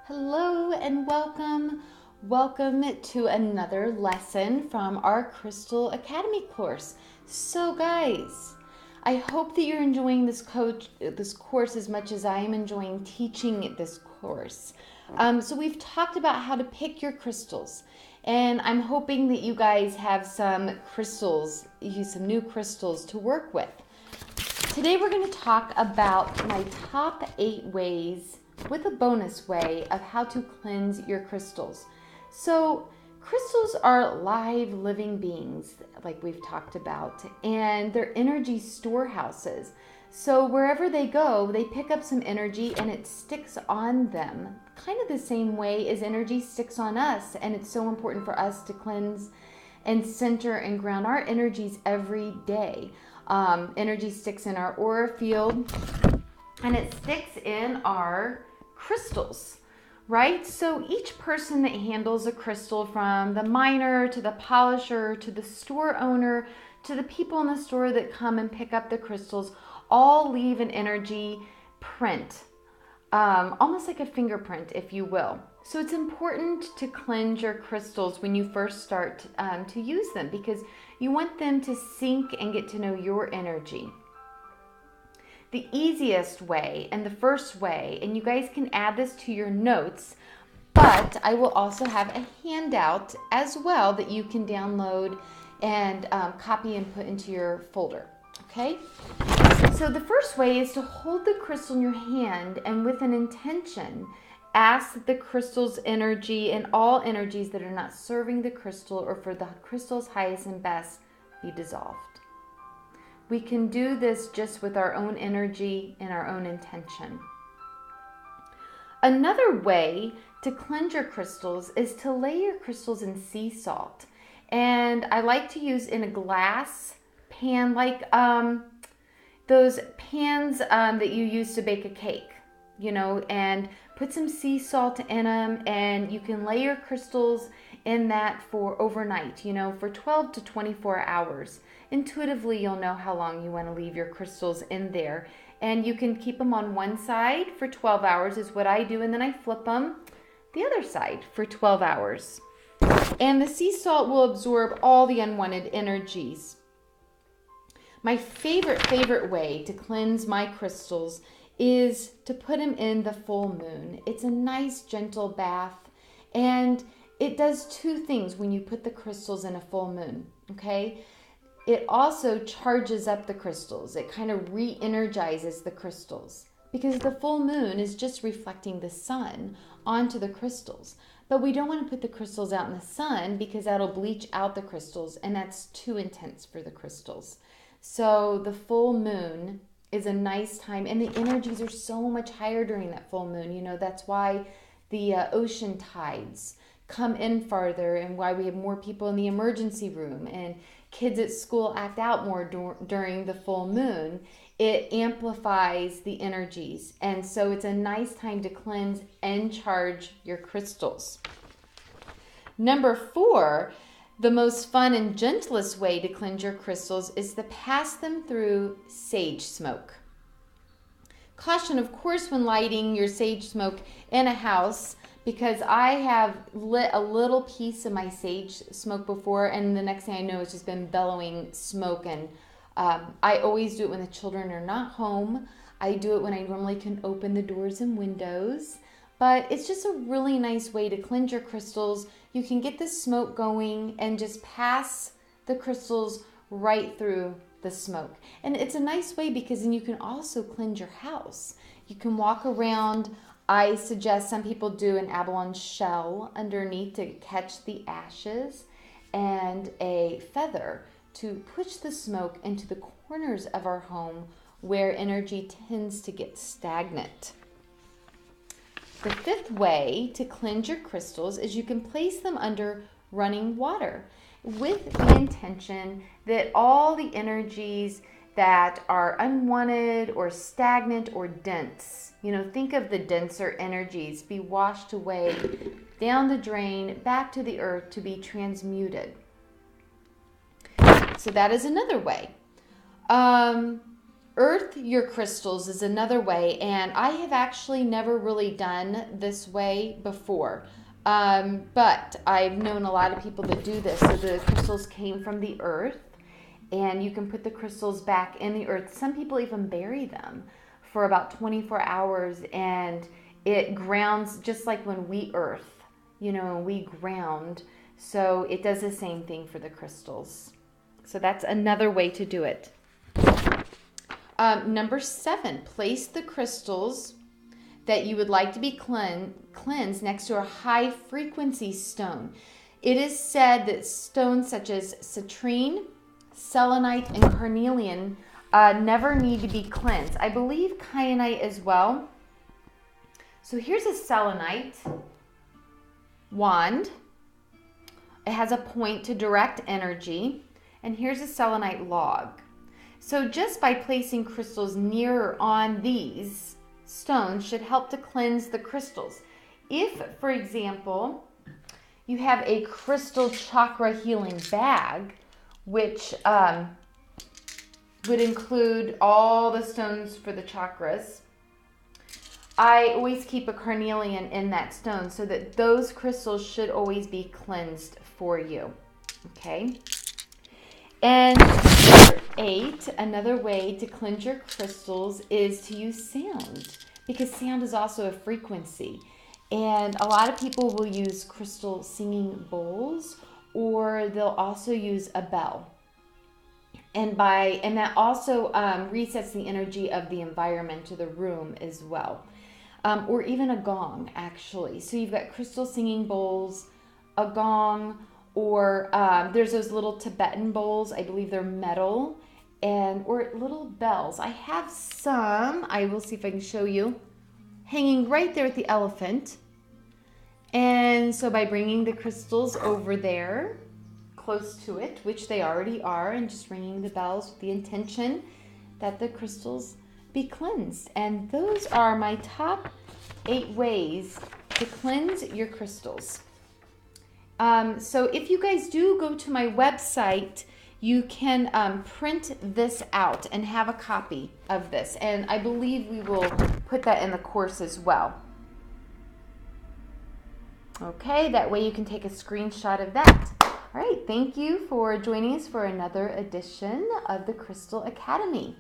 Hello and welcome. Welcome to another lesson from our Crystal Academy course. So guys, I hope that you're enjoying this course as much as I am enjoying teaching this course. So we've talked about how to pick your crystals, and I'm hoping that you guys have some new crystals to work with. Today we're going to talk about my top 8 ways with a bonus way of how to cleanse your crystals. So crystals are live living beings, like we've talked about, and they're energy storehouses. So wherever they go, they pick up some energy and it sticks on them, kind of the same way as energy sticks on us. And it's so important for us to cleanse and center and ground our energies every day. Energy sticks in our aura field and it sticks in our crystals, right? So each person that handles a crystal, from the miner to the polisher to the store owner to the people in the store that come and pick up the crystals, all leave an energy print, almost like a fingerprint, if you will. So it's important to cleanse your crystals when you first start to use them, because you want them to sink and get to know your energy. The easiest way and the first way, and you guys can add this to your notes, but I will also have a handout as well that you can download and copy and put into your folder, okay? So the first way is to hold the crystal in your hand and with an intention, ask the crystal's energy and all energies that are not serving the crystal or for the crystal's highest and best be dissolved. We can do this just with our own energy and our own intention. Another way to cleanse your crystals is to lay your crystals in sea salt. And I like to use in a glass pan, like those pans that you use to bake a cake, and put some sea salt in them, and you can lay your crystals in that for overnight, for 12 to 24 hours. Intuitively, you'll know how long you want to leave your crystals in there. And you can keep them on one side for 12 hours is what I do, and then I flip them the other side for 12 hours. And the sea salt will absorb all the unwanted energies. My favorite way to cleanse my crystals is to put them in the full moon. It's a nice gentle bath, and it does two things when you put the crystals in a full moon, okay? It also charges up the crystals. It kind of re-energizes the crystals, because the full moon is just reflecting the sun onto the crystals. But we don't want to put the crystals out in the sun because that'll bleach out the crystals, and that's too intense for the crystals. So the full moon is a nice time, and the energies are so much higher during that full moon. That's why the ocean tides come in farther, and why we have more people in the emergency room, and kids at school act out more during the full moon. It amplifies the energies, and so it's a nice time to cleanse and charge your crystals. Number 4, the most fun and gentlest way to cleanse your crystals is to pass them through sage smoke. Caution, of course, when lighting your sage smoke in a house, because I have lit a little piece of my sage smoke before, and the next thing I know, it's just been bellowing smoke. And I always do it when the children are not home. I do it when I normally can open the doors and windows. But it's just a really nice way to cleanse your crystals. You can get the smoke going and just pass the crystals right through the smoke. And it's a nice way because then you can also cleanse your house. You can walk around. I suggest some people do an abalone shell underneath to catch the ashes, and a feather to push the smoke into the corners of our home where energy tends to get stagnant. The 5th way to cleanse your crystals is you can place them under running water with the intention that all the energies that are unwanted or stagnant or dense, think of the denser energies, be washed away down the drain back to the earth to be transmuted. So that is another way. Earth your crystals is another way, and I have actually never really done this way before. But I've known a lot of people that do this. So the crystals came from the earth, and you can put the crystals back in the earth. Some people even bury them for about 24 hours, and it grounds just like when we earth, we ground. So it does the same thing for the crystals. So that's another way to do it. Number 7, place the crystals that you would like to be cleansed next to a high frequency stone. It is said that stones such as citrine, selenite, and carnelian never need to be cleansed. I believe kyanite as well. So here's a selenite wand. It has a point to direct energy. And here's a selenite log. So just by placing crystals near on these stones should help to cleanse the crystals. If, for example, you have a crystal chakra healing bag, which would include all the stones for the chakras, I always keep a carnelian in that stone so that those crystals should always be cleansed for you. Okay? And number 8, another way to cleanse your crystals is to use sound, because sound is also a frequency. And a lot of people will use crystal singing bowls, or they'll also use a bell. And that also resets the energy of the environment or the room as well. Or even a gong, actually. So you've got crystal singing bowls, a gong, or there's those little Tibetan bowls. I believe they're metal, or little bells. I have some. I will see if I can show you, hanging right there at the elephant. And so by bringing the crystals over there, close to it, which they already are, and just ringing the bells with the intention that the crystals be cleansed. And those are my top 8 ways to cleanse your crystals. So if you guys do go to my website, you can print this out and have a copy of this. And I believe we will put that in the course as well. Okay, that way you can take a screenshot of that. All right, thank you for joining us for another edition of the Crystal Academy.